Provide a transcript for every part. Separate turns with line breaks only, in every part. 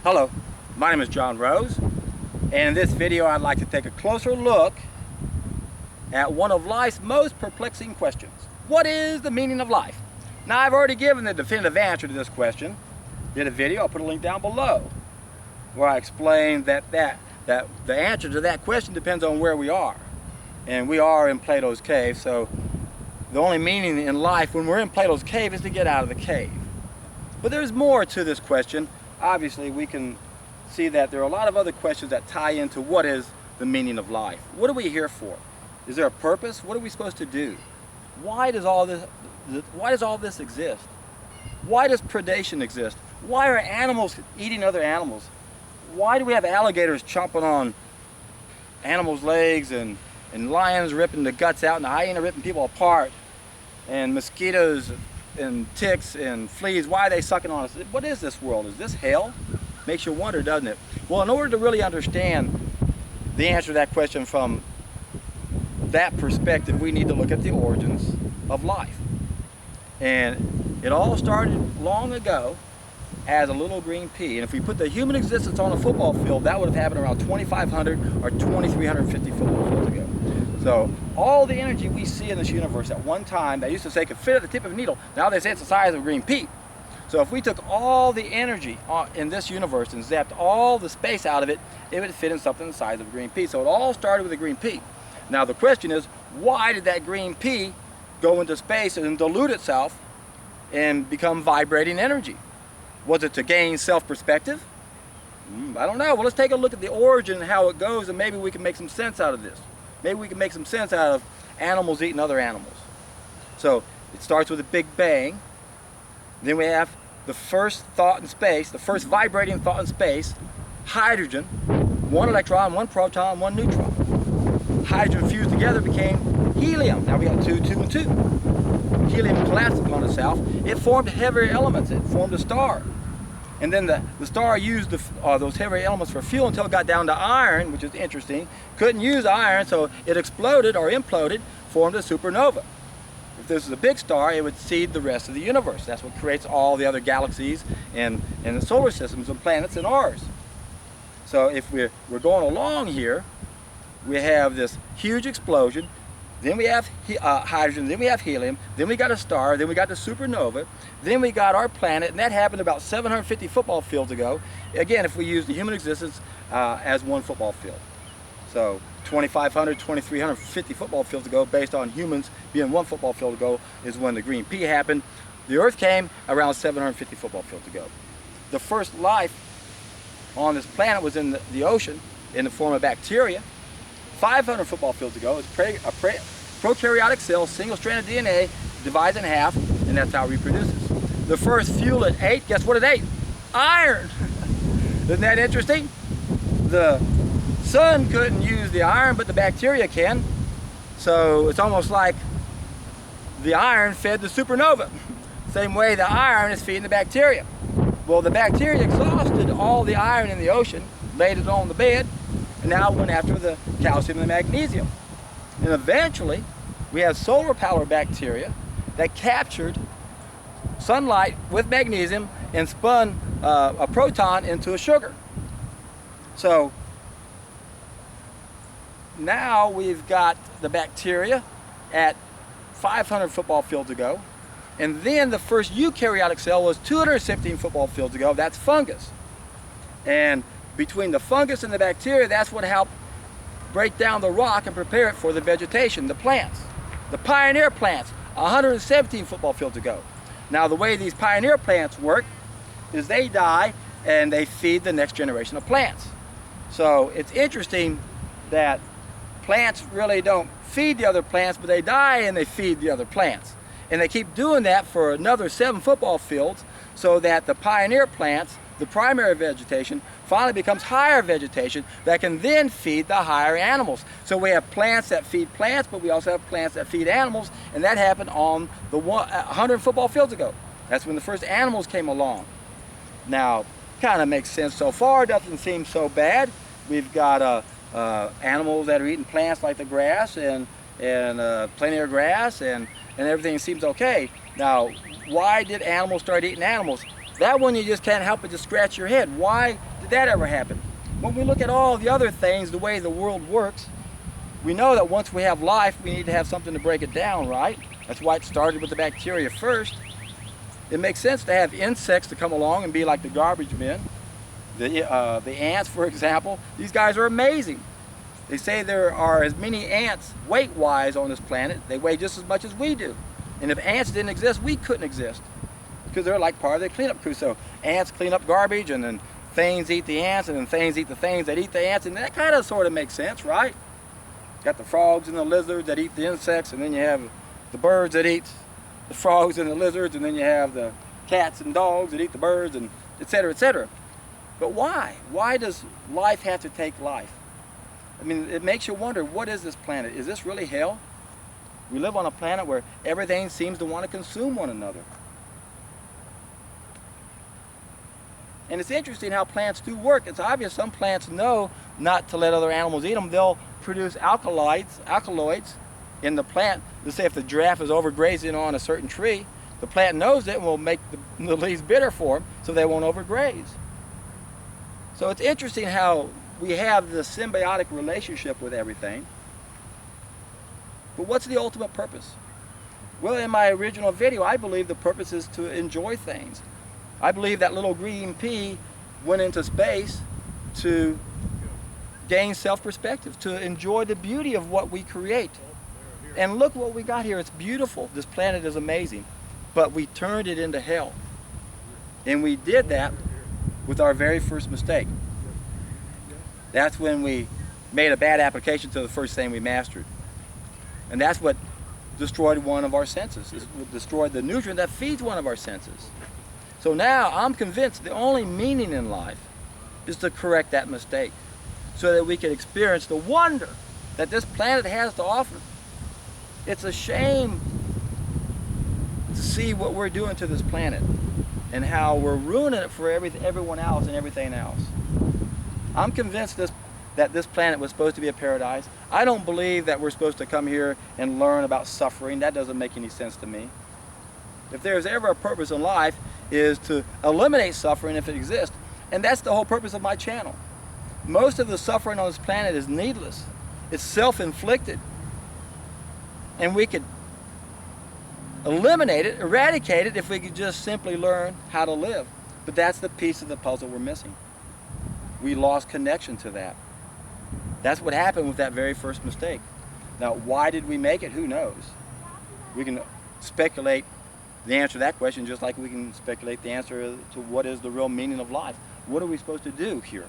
Hello, my name is John Rose, and in this video I'd like to take a closer look at one of life's most perplexing questions. What is the meaning of life? Now, I've already given the definitive answer to this question. Did a video, I'll put a link down below, where I explained that the answer to that question depends on where we are. And we are in Plato's cave, so the only meaning in life when we're in Plato's cave is to get out of the cave. But there's more to this question. Obviously, we can see that there are a lot of other questions that tie into what is the meaning of life. What are we here for? Is there a purpose? What are we supposed to do? Why does all this exist? Why does predation exist? Why are animals eating other animals? Why do we have alligators chomping on animals' legs and lions ripping the guts out and the hyena ripping people apart, and mosquitoes and ticks and fleas? Why are they sucking on us? What is this world? Is this hell? Makes you wonder, doesn't it? Well, in order to really understand the answer to that question from that perspective, we need to look at the origins of life. And it all started long ago as a little green pea. And if we put the human existence on a football field, that would have happened around 2,500 or 2,350 football fields ago. So all the energy we see in this universe at one time, they used to say could fit at the tip of a needle. Now they say it's the size of a green pea. So if we took all the energy in this universe and zapped all the space out of it, it would fit in something the size of a green pea. So it all started with a green pea. Now the question is, why did that green pea go into space and dilute itself and become vibrating energy? Was it to gain self-perspective? I don't know. Well, let's take a look at the origin and how it goes, and maybe we can make some sense out of this. Maybe we can make some sense out of animals eating other animals. So it starts with a big bang. Then we have the first thought in space, the first vibrating thought in space, hydrogen, one electron, one proton, one neutron. Hydrogen fused together became helium. Now we got two, and two. Helium collapsed upon itself. It formed heavier elements. It formed a star. And then the star used those heavy elements for fuel until it got down to iron, which is interesting. Couldn't use iron, so it exploded or imploded, formed a supernova. If this is a big star, it would seed the rest of the universe. That's what creates all the other galaxies and the solar systems and planets and ours. So if we're going along here, we have this huge explosion. Then we have hydrogen, then we have helium, then we got a star, then we got the supernova, then we got our planet, and that happened about 750 football fields ago. Again, if we use the human existence as one football field. So 2,500, 2,350 football fields ago, based on humans being one football field ago, is when the green pea happened. The Earth came around 750 football fields ago. The first life on this planet was in the ocean in the form of bacteria. 500 football fields ago, it's a prokaryotic cell, single-stranded DNA, divides in half, and that's how it reproduces. The first fuel it ate, guess what it ate? Iron! Isn't that interesting? The sun couldn't use the iron, but the bacteria can. So it's almost like the iron fed the supernova. Same way the iron is feeding the bacteria. Well, the bacteria exhausted all the iron in the ocean, laid it on the bed, and now went after the calcium and the magnesium. And eventually, we have solar power bacteria that captured sunlight with magnesium and spun a proton into a sugar. So now we've got the bacteria at 500 football fields ago, and then the first eukaryotic cell was 217 football fields ago. That's fungus. And between the fungus and the bacteria, that's what helped break down the rock and prepare it for the vegetation, the plants. The pioneer plants, 117 football fields ago. Now the way these pioneer plants work is they die and they feed the next generation of plants. So it's interesting that plants really don't feed the other plants, but they die and they feed the other plants. And they keep doing that for another 7 football fields, so that the pioneer plants, the primary vegetation, finally becomes higher vegetation that can then feed the higher animals. So we have plants that feed plants, but we also have plants that feed animals, and that happened on the 100 football fields ago. That's when the first animals came along. Now, kind of makes sense so far, doesn't seem so bad. We've got animals that are eating plants like the grass and plenty of grass, and everything seems okay. Now, why did animals start eating animals? That one you just can't help but just scratch your head. Why did that ever happen? When we look at all the other things, the way the world works, we know that once we have life, we need to have something to break it down, right? That's why it started with the bacteria first. It makes sense to have insects to come along and be like the garbage men. The ants, for example, these guys are amazing. They say there are as many ants weight-wise on this planet. They weigh just as much as we do. And if ants didn't exist, we couldn't exist, because they're like part of the cleanup crew. So ants clean up garbage, and then things eat the ants, and then things eat the things that eat the ants, and that kind of sort of makes sense, right? Got the frogs and the lizards that eat the insects, and then you have the birds that eat the frogs and the lizards, and then you have the cats and dogs that eat the birds, and et cetera, et cetera. But why? Why does life have to take life? I mean, it makes you wonder, what is this planet? Is this really hell? We live on a planet where everything seems to want to consume one another. And it's interesting how plants do work. It's obvious some plants know not to let other animals eat them. They'll produce alkaloids in the plant. Let's say if the giraffe is overgrazing on a certain tree, the plant knows it and will make the leaves bitter for them so they won't overgraze. So it's interesting how we have this symbiotic relationship with everything. But what's the ultimate purpose? Well, in my original video, I believe the purpose is to enjoy things. I believe that little green pea went into space to gain self-perspective, to enjoy the beauty of what we create. And look what we got here. It's beautiful. This planet is amazing. But we turned it into hell. And we did that with our very first mistake. That's when we made a bad application to the first thing we mastered. And that's what destroyed one of our senses. It destroyed the nutrient that feeds one of our senses. So now I'm convinced the only meaning in life is to correct that mistake so that we can experience the wonder that this planet has to offer. It's a shame to see what we're doing to this planet and how we're ruining it for everyone else and everything else. I'm convinced that this planet was supposed to be a paradise. I don't believe that we're supposed to come here and learn about suffering. That doesn't make any sense to me. If there's ever a purpose in life, is to eliminate suffering if it exists. And that's the whole purpose of my channel. Most of the suffering on this planet is needless. It's self-inflicted. And we could eliminate it, eradicate it, if we could just simply learn how to live. But that's the piece of the puzzle we're missing. We lost connection to that. That's what happened with that very first mistake. Now, why did we make it? Who knows? We can speculate the answer to that question just like we can speculate the answer to what is the real meaning of life. What are we supposed to do here?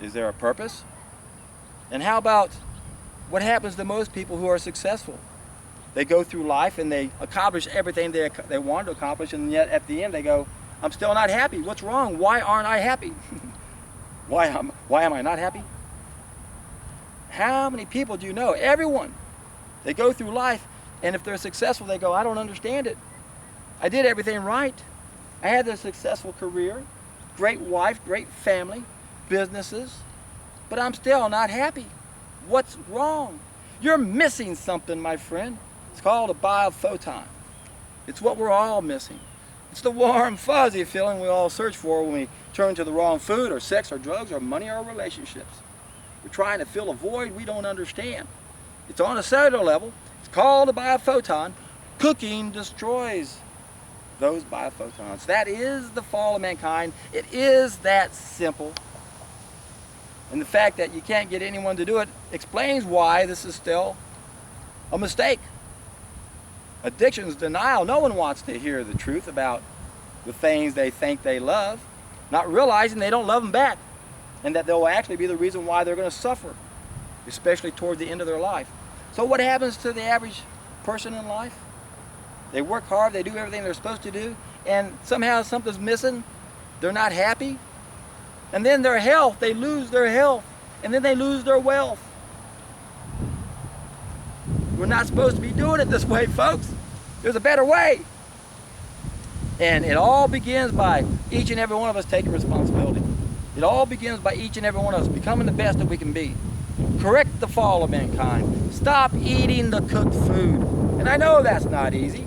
Is there a purpose? And how about what happens to most people who are successful? They go through life and they accomplish everything they want to accomplish, and yet at the end they go, I'm still not happy. What's wrong? Why aren't I happy? Why am I not happy? How many people do you know? Everyone. They go through life, and if they're successful, they go, I don't understand it. I did everything right. I had a successful career, great wife, great family, businesses, but I'm still not happy. What's wrong? You're missing something, my friend. It's called a biophoton. It's what we're all missing. It's the warm, fuzzy feeling we all search for when we turn to the wrong food or sex or drugs or money or relationships. We're trying to fill a void we don't understand. It's on a cellular level. It's called a biophoton. Cooking destroys those biophotons. That is the fall of mankind. It is that simple. And the fact that you can't get anyone to do it explains why this is still a mistake. Addiction is denial. No one wants to hear the truth about the things they think they love, not realizing they don't love them back, and that they'll actually be the reason why they're going to suffer, especially toward the end of their life. So what happens to the average person in life? They work hard, they do everything they're supposed to do, and somehow something's missing. They're not happy. And then their health, they lose their health, and then they lose their wealth. We're not supposed to be doing it this way, folks. There's a better way. And it all begins by each and every one of us taking responsibility. It all begins by each and every one of us becoming the best that we can be. Correct the fall of mankind. Stop eating the cooked food. And I know that's not easy.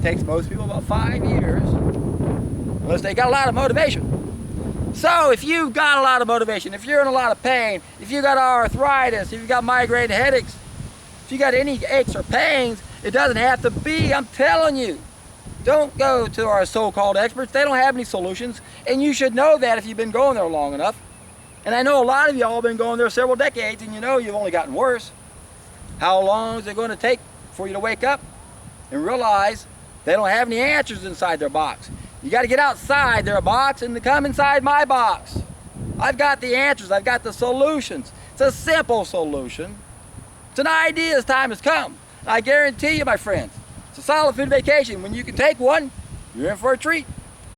takes most people about 5 years, unless they got a lot of motivation. So if you've got a lot of motivation, if you're in a lot of pain, if you got arthritis, if you've got migraine headaches, if you got any aches or pains, it doesn't have to be, I'm telling you. Don't go to our so-called experts. They don't have any solutions, and you should know that if you've been going there long enough. And I know a lot of y'all have been going there several decades, and you know you've only gotten worse. How long is it going to take for you to wake up and realize they don't have any answers inside their box? You got to get outside their box and to come inside my box. I've got the answers. I've got the solutions. It's a simple solution. It's an idea as time has come. I guarantee you, my friends, it's a solid food vacation. When you can take one, you're in for a treat.